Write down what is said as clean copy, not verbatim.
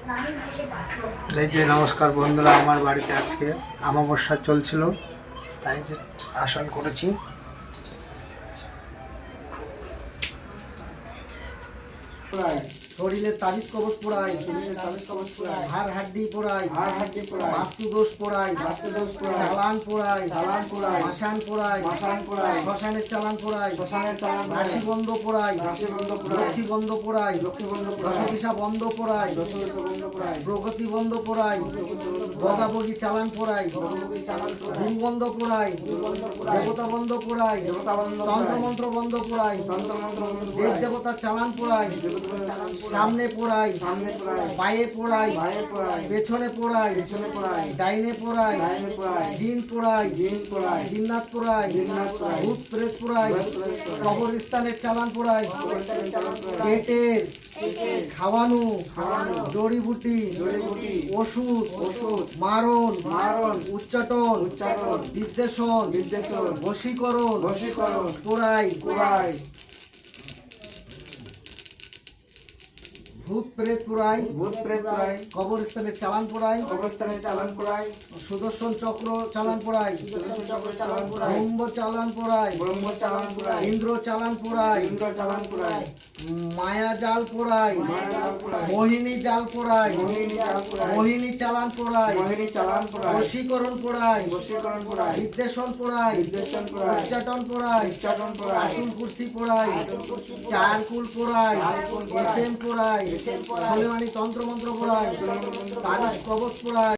এই যে নমস্কার বন্ধুরা, আমার বাড়িতে আজকে অমাবস্যা চলছিল, তাই যে আসন করেছি। শরীরে তাবিজ কবচ পোড়াই, হাড় হাড্ডি পোড়াই, বাস্তু দোষ পোড়াই, চালান পোড়াই, মাসান পোড়াই, শ্মশানের চালান পোড়াই, রাশি বন্ধ পোড়াই, লক্ষ্মী বন্ধ পোড়াই, দশদিশা বন্ধ পোড়াই, প্রগতি বন্ধ পোড়াই, বগাবগি চালান পোড়াই, ভুল বন্ধ পোড়াই, দেবতা বন্ধ পোড়াই, তন্ত্রমন্ত্র বন্ধ পোড়াই, দেব দেবতার চালান পোড়াই, সামনে পোড়াই, পায়ে পোড়াই, পেছনে পোড়াই, ডাইনে পোড়াই, জিন পোড়াই, জিন্নাত পোড়াই, ভূত প্রেত পোড়াই, কবরস্থানের চালান পোড়াই, পেটের খাওয়ানো জড়িবুটি, ওষুধ, মারণ, উচ্চাটন, বিদ্বেষণ, বশীকরণ পোড়াই, ভূত প্রেত পোড়াই, কবরস্থানের চালান পোড়াই, সুদর্শন চক্র চালান পোড়াই, ব্রহ্ম চালান পোড়াই, ইন্দ্র চালান পোড়াই, মায়া জাল পোড়াই, মোহিনী জাল পোড়াই, মোহিনী চালান পোড়াই, বশীকরণ পোড়াই, বিদ্বেষণ পোড়াই, উচ্চাটন পোড়াই, আতুল কুর্সি পোড়াই, চারকুল পোড়াই, এসএম পোড়াই, সোলেমানি তন্ত্রমন্ত্র পোড়াই, তাবিজ কবচ পোড়াই।